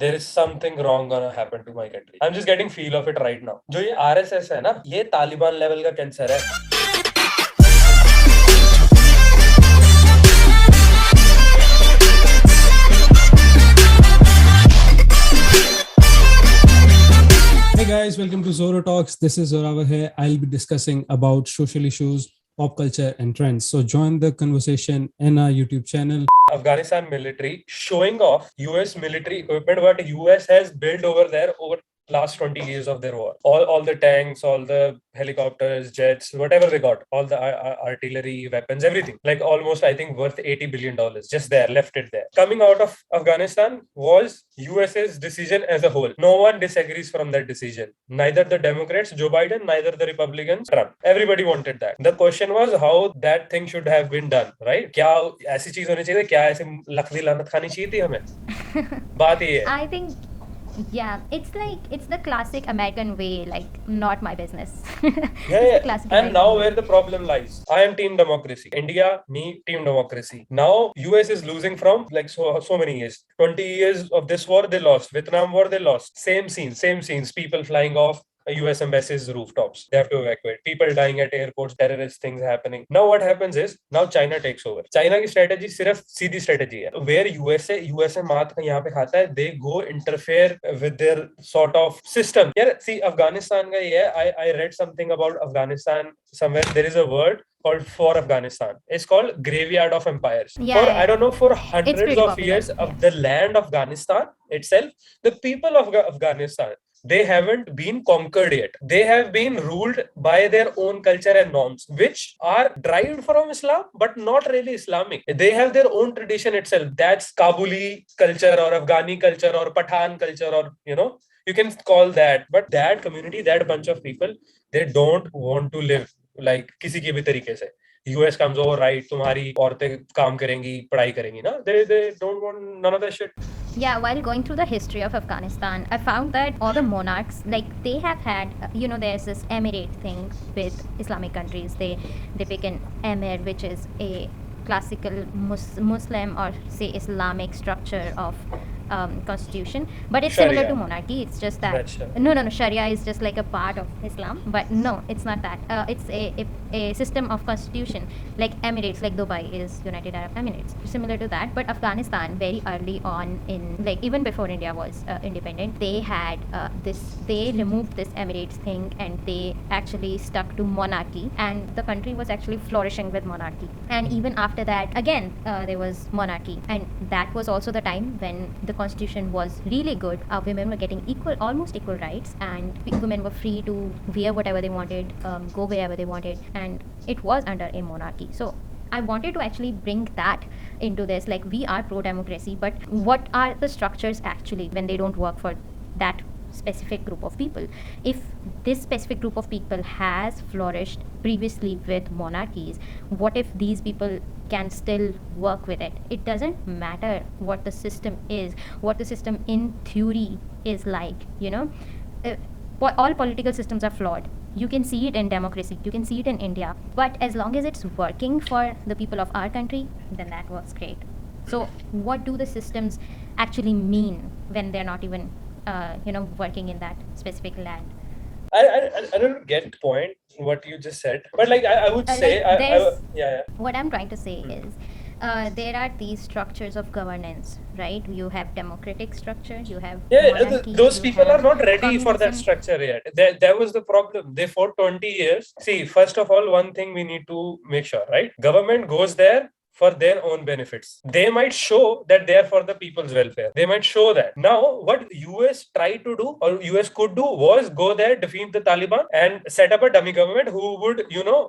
there is something wrong gonna happen to my country. I'm just getting feel of it right now. जो ये RSS है ना, ये Taliban level का cancer है. Hey guys, welcome to Zoro Talks. This is Zoravar here. I'll be discussing about social issues, pop culture and trends. So join the conversation in our YouTube channel. Afghanistan military showing off US military equipment, what US has built over there over last 20 years of their war. All the tanks, all the helicopters, jets, whatever they got, all the artillery, weapons, everything. Like almost, I think, worth $80 billion. Just there, left it there. Coming out of Afghanistan was USA's decision as a whole. No one disagrees from that decision. Neither the Democrats, Joe Biden, neither the Republicans, Trump. Everybody wanted that. The question was how that thing should have been done, right? क्या ऐसी चीज होनी चाहिए? क्या ऐसे लकड़ी लानत खानी चाहिए थी हमें? बात ये है. I think, yeah, it's the classic American way, like not my business. Yeah. Classic And American now way. where the problem lies. I am team democracy. India, me, team democracy. Now US is losing from like so many years. 20 years of this war they lost. Vietnam war they lost. Same scenes. People flying off US embassy's rooftops. They have to evacuate. People dying at airports, terrorist things happening. Now what happens is, now China takes over. China की strategy सिर्फ सीधी strategy है. Where USA मात यहाँ पे खाता है, they go interfere with their sort of system. यार, see, Afghanistan का ये है, I read something about Afghanistan somewhere. There is a word called for Afghanistan. It's called graveyard of empires. Yeah, For, yeah. I don't know, for hundreds pretty of popular, years yeah. of the land of Afghanistan itself, the people of Afghanistan, they haven't been conquered yet. They have been ruled by their own culture and norms, which are derived from Islam, but not really Islamic. They have their own tradition itself. That's Kabuli culture or Afghani culture or Pathan culture, or, you can call that. But that community, that bunch of people, they don't want to live like किसी के भी तरीके से. US comes over, right, तुम्हारी औरतें काम करेंगी, पढ़ाई करेंगी ना. They don't want none of that shit. Yeah, while going through the history of Afghanistan, I found that all the monarchs, like they have had, there's this emirate thing with Islamic countries. They pick an emir, which is a classical Muslim or say Islamic structure of constitution, but it's similar Sharia. to monarchy. It's just that That's Sharia. no, Sharia is just like a part of Islam, but no, it's not that. It's a system of constitution, like Emirates, like Dubai is United Arab Emirates, similar to that. But Afghanistan, very early on in, like even before India was independent, they had they removed this Emirates thing and they actually stuck to monarchy, and the country was actually flourishing with monarchy. And even after that, again, there was monarchy, and that was also the time when the constitution was really good. Women were getting almost equal rights, and women were free to wear whatever they wanted, go wherever they wanted, and it was under a monarchy. So I wanted to actually bring that into this. Like, we are pro-democracy, but what are the structures actually when they don't work for that specific group of people? If this specific group of people has flourished previously with monarchies, what if these people can still work with it? It doesn't matter what the system is, what the system in theory is like, all political systems are flawed. You can see it in democracy, you can see it in India, but as long as it's working for the people of our country, then that works great. So what do the systems actually mean when they're not even working in that specific land? I don't get the point what you just said, but like I would say, yeah. What I'm trying to say is, there are these structures of governance, right? You have democratic structures, you have monarchy, those you people have are not ready for that communism. structure yet. That was the problem. They fought 20 years. See, first of all, one thing we need to make sure, right? Government goes there for their own benefits. They might show that they are for the people's welfare. They might show that. Now, what US tried to do, or US could do, was go there, defeat the Taliban, and set up a dummy government who would,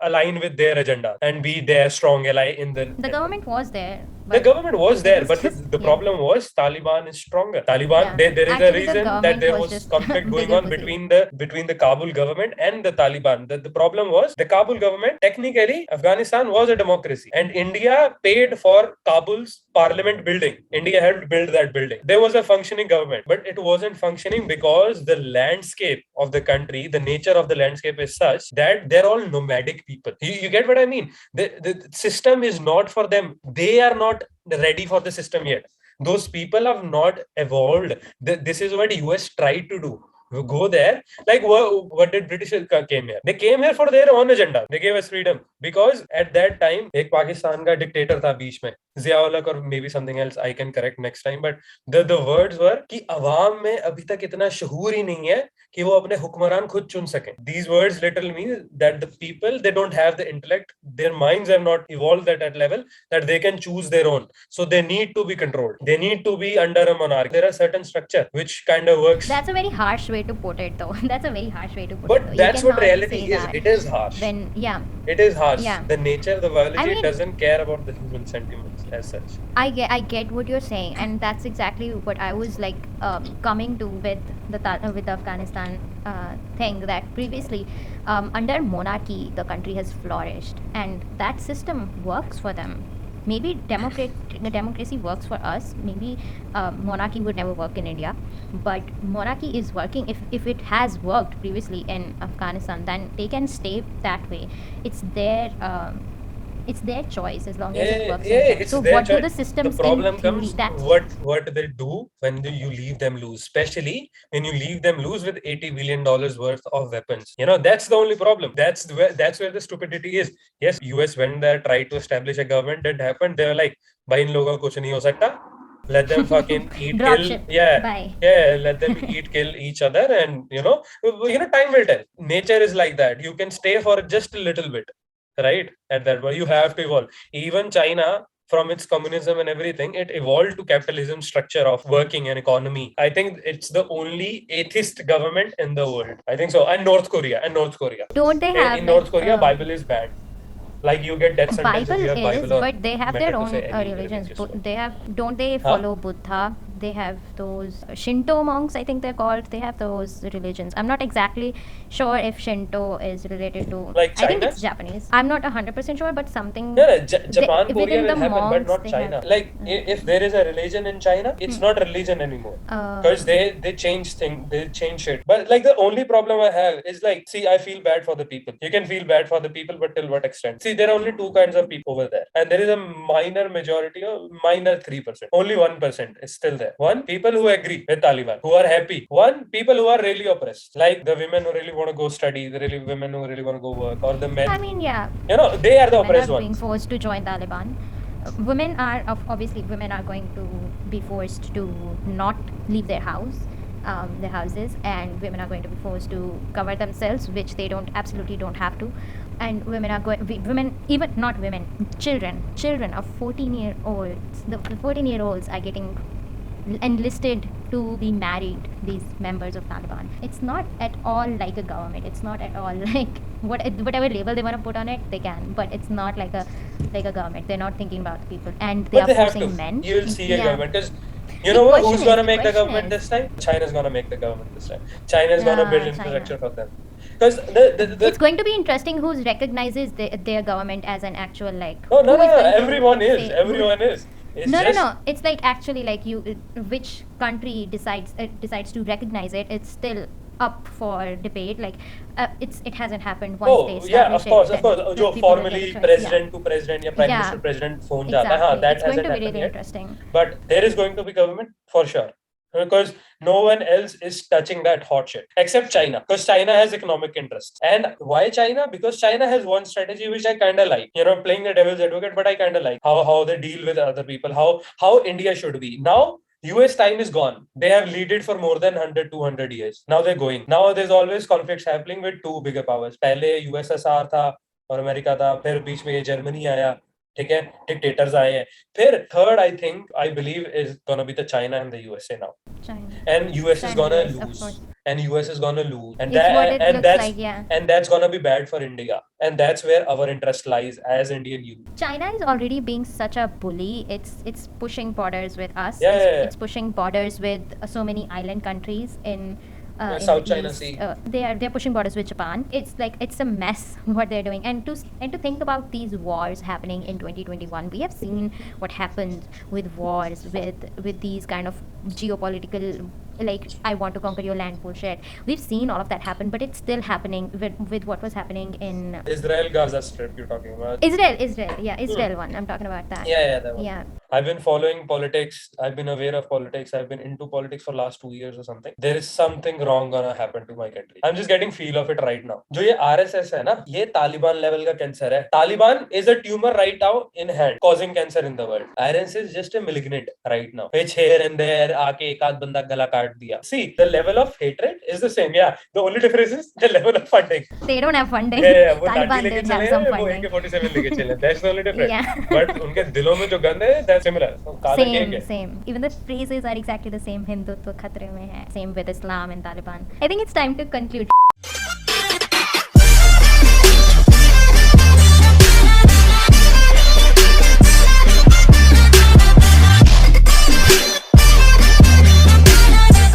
align with their agenda and be their strong ally in the... The government was there. The government was there, it's but just- the yeah. problem was Taliban is stronger. Taliban, Yeah. there is Actually, a the reason that government there was was just conflict going bigger on pussy. between the Kabul government and the Taliban. The problem was the Kabul government, technically, Afghanistan was a democracy, and India paid for Kabul's parliament building. India helped build that building. There was a functioning government, but it wasn't functioning because the landscape of the country, the nature of the landscape is such that they're all nomadic people. You get what I mean? The system is not for them. They are not ready for the system yet. Those people have not evolved. This is what US tried to do. We go there, like what did British came here? They came here for their own agenda. They gave us freedom because at that time एक पाकिस्तान का dictator था बीच में, ज़िया-उल-हक or maybe something else. I can correct next time. But the words were कि अवाम में अभी तक इतना शहूर ही नहीं है कि वो अपने हुक्मरान खुद चुन सकें. These words literally mean that the people, they don't have the intellect, their minds have not evolved at that level that they can choose their own. So they need to be controlled. They need to be under a monarch. There are certain structure which kind of works. That's a very harsh way to put it, though. That's a very harsh way to put it. But though. that's You what cannot reality say is. that It is harsh. When It is harsh. Yeah. The nature, the biology, I mean- doesn't care about the human sentiments as such. I get what you're saying, and that's exactly what I was like coming to with with the Afghanistan thing. That previously, under monarchy, the country has flourished, and that system works for them. Maybe democracy works for us. Maybe monarchy would never work in India, but monarchy is working. If it has worked previously in Afghanistan, then they can stay that way. It's their choice as long as it works. Yeah, in them. it's So their what do choice. the systems The problem in theory, comes that's what they do when you leave them loose, especially when you leave them loose with $80 billion worth of weapons. That's the only problem. That's where the stupidity is. Yes, US went there, tried to establish a government, didn't happen. They were like, "Bhai in logon ko kuch nahi ho sakta. Let them fucking eat, Drop kill." shit. Yeah. Bye. Yeah, let them eat, kill each other, and time will tell. Nature is like that. You can stay for just a little bit, right? At that point, you have to evolve. Even China, from its communism and everything, it evolved to capitalism structure of working and economy. I think it's the only atheist government in the world. I think so. And North Korea. Don't they have In North like, Korea, Bible is banned. Like you get death sentence Bible if you have is, Bible or but they have their meant to own say any religions. religious one. They have, don't they follow Buddha? They have those Shinto monks, I think they're called. They have those religions. I'm not exactly sure if Shinto is related to. Like I think China? it's Japanese. I'm not 100% sure, but something. Yeah, Japan, They- Korea within will the happen, but monks, not they China. have- Like if there is a religion in China, it's not religion anymore. Because they change things, they change shit. But like the only problem I have is like, see, I feel bad for the people. You can feel bad for the people, but till what extent? See, there are only two kinds of people over there, and there is a minor majority, or minor 3%. Only 1% is still there. One, people who agree with Taliban, who are happy. One, people who are really oppressed, like the women who really want to go study, the women who really want to go work, or the men. I mean, yeah. They are the Men oppressed are being ones. forced to join Taliban. Women are obviously women are going to be forced to not leave their houses, and women are going to be forced to cover themselves, which they absolutely don't have to. And children of 14-year-olds. The 14-year-olds are getting enlisted to be married, these members of Taliban. It's not at all like a government. It's not at all like whatever label they want to put on it, they can. But it's not like a government. They're not thinking about the people, and they But are they have forcing to. men. You will see a Yeah. government because The question who's is- gonna the make the question government is- this time? China's gonna make the government this time. China's gonna build China. infrastructure for them. Because the It's going to be interesting who recognizes their government as an actual like. no, who is going to everyone is. say- Everyone is. It's No. just, It's like actually like which country decides to recognize it. It's still up for debate. Like it hasn't happened once they Oh, yeah, establish of course, it, of course. then जो people will formally get a choice. president to president या prime Yeah. minister president phone Yeah. जाता है, हाँ, Exactly. that It's going hasn't to be happened really yet. interesting. But there is going to be government for sure. Because no one else is touching that hot shit except China. Because China has economic interests. And why China? Because China has one strategy which I kind of like. Playing the devil's advocate, but I kind of like how they deal with other people, how India should be. Now, US time is gone. They have leaded for more than 100, 200 years. Now they're going. Now there's always conflicts happening with two bigger powers. पहले USSR था और America था, फिर बीच में ये Germany आया, ठीक है, डिक्टेटर्स आए हैं, फिर third I believe is gonna be the China and the USA now, China. and US is China, gonna yes, of lose, course. and US is gonna lose, and It's what it and looks that's like, yeah. and that's gonna be bad for India, and that's where our interest lies as Indian youth. China is already being such a bully. It's pushing borders with us. Yeah, yeah, yeah. It's pushing borders with so many island countries in in South the China east. Sea. They're pushing borders with Japan. It's a mess what they're doing. And to think about these wars happening in 2021, we have seen what happens with wars with these kind of geopolitical, like I want to conquer your land bullshit. We've seen all of that happen, but it's still happening with what was happening in Israel Gaza Strip you're talking about. Israel. Yeah, Israel one. I'm talking about that. Yeah, that one. Yeah. I've been following politics. I've been aware of politics. I've been into politics for last 2 years or something. There is something wrong gonna happen to my country. I'm just getting feel of it right now. जो ये RSS है ना, ये Taliban level का cancer है. Taliban is a tumor right now in hand, causing cancer in the world. RSS is just a malignant right now. Which here and there आके एक आध बंदा गला काट दिया. See, the level of hatred is the same. Yeah, the only difference is the level of funding. They don't have funding. Yeah, वो Taliban लाठी लेके did have चले some हैं, वो funding. AK-47 लेके चले. That's the only difference. Yeah. But उनके दिलों में जो गंद है, that's similar. तो काला Same, केक है. same. Even the phrases are exactly the same. Hindutva khatre mein hai. Same with Islam and Taliban. I think it's time to conclude.